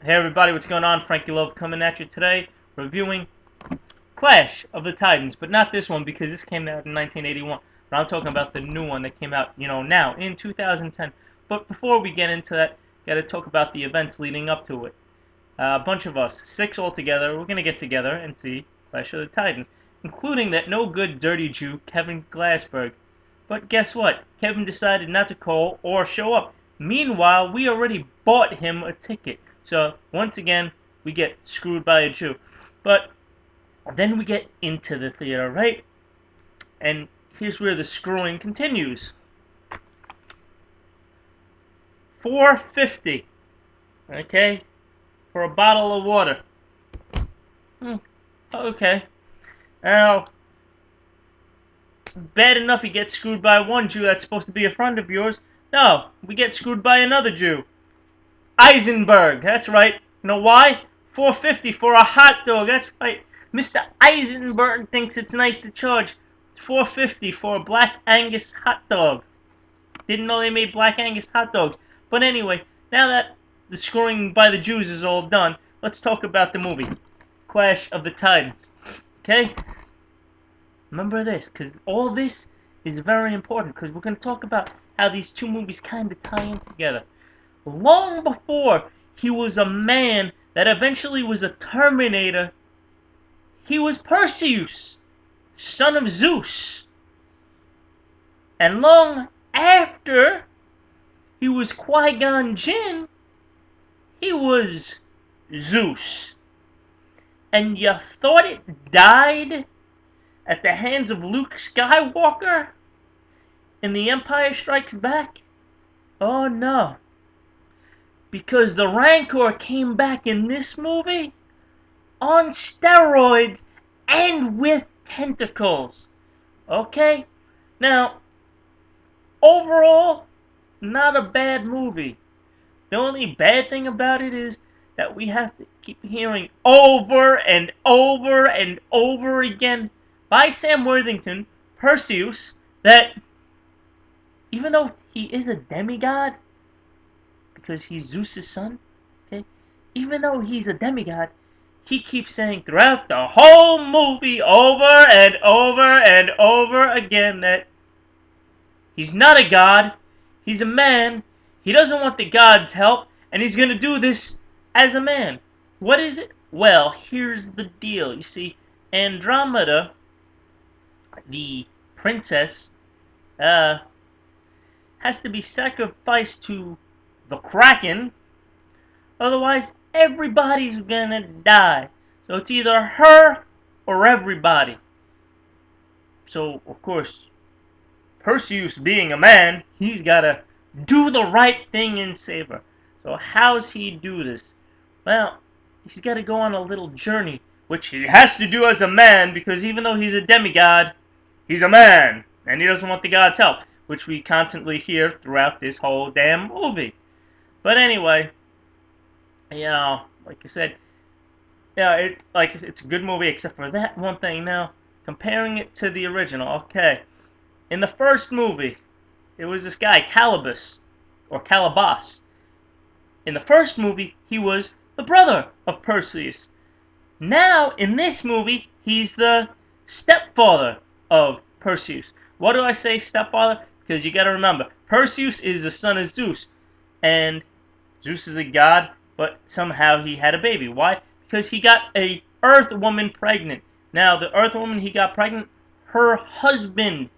Hey everybody, what's going on? Frankie Love coming at you today, reviewing Clash of the Titans, but not this one because this came out in 1981. But I'm talking about the new one that came out, now in 2010. But before we get into that, got to talk about the events leading up to it. A bunch of us, 6 altogether, we're gonna get together and see Clash of the Titans, including that no good dirty Jew Kevin Glassberg. But guess what? Kevin decided not to call or show up. Meanwhile, we already bought him a ticket. So, once again, we get screwed by a Jew. But then we get into the theater, right? And here's where the screwing continues. $4.50, okay, for a bottle of water. Okay. Now, bad enough you get screwed by one Jew that's supposed to be a friend of yours. No, we get screwed by another Jew. Eisenberg, that's right. You know why? $4.50 for a hot dog, that's right. Mr. Eisenberg thinks it's nice to charge $4.50 for a Black Angus hot dog. Didn't know they made Black Angus hot dogs. But anyway, now that the screwing by the Jews is all done, let's talk about the movie, Clash of the Titans. Okay? Remember this, because all this is very important, because we're going to talk about how these two movies kind of tie in together. Long before he was a man that eventually was a Terminator, he was Perseus, son of Zeus. And long after he was Qui-Gon Jinn, he was Zeus. And you thought it died at the hands of Luke Skywalker in The Empire Strikes Back? Oh no. Because the Rancor came back in this movie on steroids and with tentacles. Okay? Now, overall, not a bad movie. The only bad thing about it is that we have to keep hearing over and over and over again by Sam Worthington, Perseus, that even though he is a demigod, because he's Zeus' son, okay? Even though he's a demigod, he keeps saying throughout the whole movie over and over and over again that he's not a god, he's a man, he doesn't want the gods' help, and he's going to do this as a man. What is it? Well, here's the deal. You see, Andromeda, the princess, has to be sacrificed to the Kraken, otherwise everybody's gonna die. So it's either her or everybody. So, of course, Perseus being a man, he's gotta do the right thing and save her. So how's he do this? Well, he's gotta go on a little journey, which he has to do as a man, because even though he's a demigod, he's a man, and he doesn't want the gods' help, which we constantly hear throughout this whole damn movie. But anyway, like I said, it's a good movie except for that one thing. Now, comparing it to the original, okay. In the first movie, it was this guy, Calibus, or Calibas. In the first movie, he was the brother of Perseus. Now, in this movie, he's the stepfather of Perseus. Why do I say stepfather? Because you gotta remember, Perseus is the son of Zeus, and Zeus is a god, but somehow he had a baby. Why? Because he got a Earth woman pregnant. Now, the Earth woman he got pregnant, her husband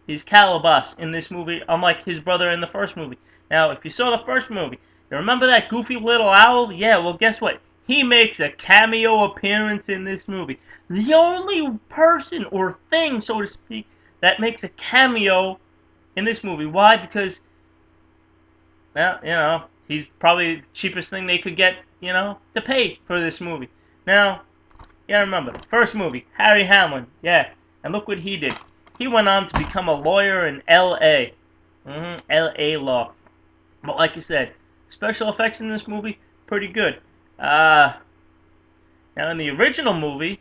is Calibas in this movie, unlike his brother in the first movie. Now, if you saw the first movie, you remember that goofy little owl? Yeah, well, guess what? He makes a cameo appearance in this movie. The only person or thing, so to speak, that makes a cameo in this movie. Why? Because, well, he's probably the cheapest thing they could get, to pay for this movie. Now, remember, first movie, Harry Hamlin, yeah, and look what he did. He went on to become a lawyer in L.A. L.A. law. But like I said, special effects in this movie, pretty good. Now in the original movie,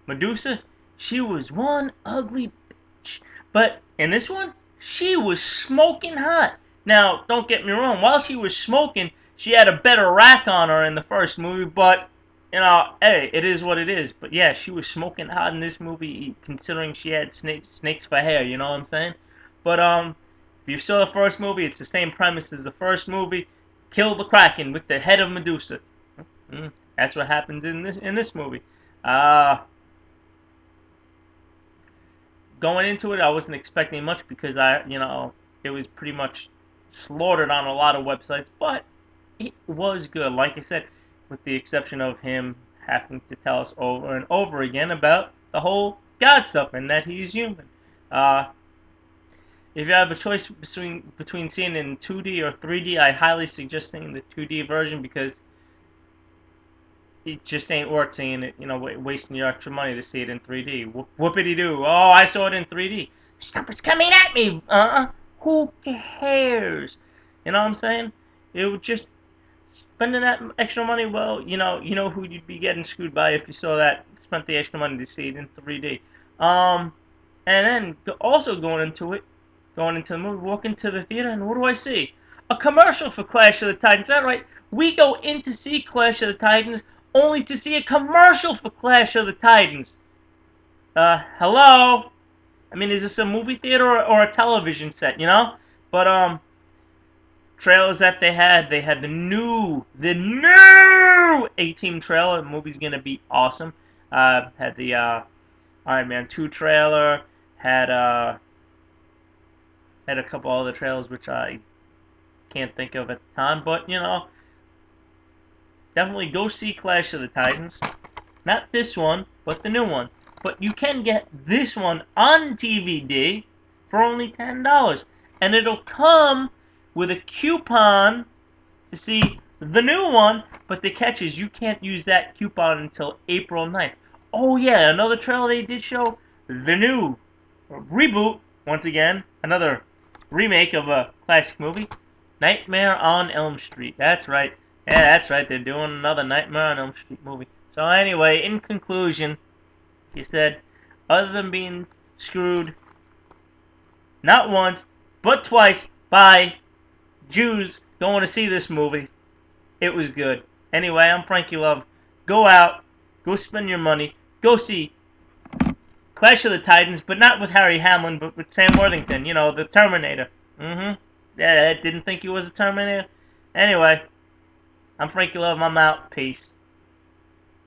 Medusa, she was one ugly bitch. But in this one, she was smoking hot. Now, don't get me wrong, while she was smoking, she had a better rack on her in the first movie, but you know, hey, it is what it is. But yeah, she was smoking hot in this movie, considering she had snakes for hair. You know what I'm saying? But if you saw the first movie, it's the same premise as the first movie. Kill the Kraken with the head of Medusa. That's what happens in this movie. Uh, Going into it, I wasn't expecting much because it was pretty much slaughtered on a lot of websites, but it was good. Like I said, with the exception of him having to tell us over and over again about the whole God stuff and that he's human. Uh, if you have a choice between seeing it in 2D or 3D, I highly suggest seeing the 2D version because it just ain't worth seeing it, wasting your extra money to see it in 3D. Whoopity doo. Oh, I saw it in 3D. Something's coming at me. Who cares? You know what I'm saying? It would just spending that extra money. Well, who you'd be getting screwed by if you saw that. Spent the extra money to see it in 3D. And then also going into the movie, walk into the theater, and what do I see? A commercial for Clash of the Titans. That's right. We go in to see Clash of the Titans only to see a commercial for Clash of the Titans. Hello? I mean, is this a movie theater or a television set, But, trailers that they had the new A-Team trailer. The movie's gonna be awesome. Had the, Iron Man 2 trailer, had a couple other trailers which I can't think of at the time, but, definitely go see Clash of the Titans. Not this one, but the new one. But you can get this one on DVD for only $10. And it'll come with a coupon to see the new one, but the catch is you can't use that coupon until April 9th. Oh yeah, another trailer they did show, the new reboot, once again, another remake of a classic movie, Nightmare on Elm Street. That's right. Yeah, that's right. They're doing another Nightmare on Elm Street movie. So anyway, in conclusion, he said, other than being screwed not once, but twice by Jews going to see this movie, it was good. Anyway, I'm Frankie Love. Go out, go spend your money, go see Clash of the Titans, but not with Harry Hamlin, but with Sam Worthington, the Terminator. Yeah, I didn't think he was a Terminator. Anyway, I'm Frankie Love. I'm out. Peace.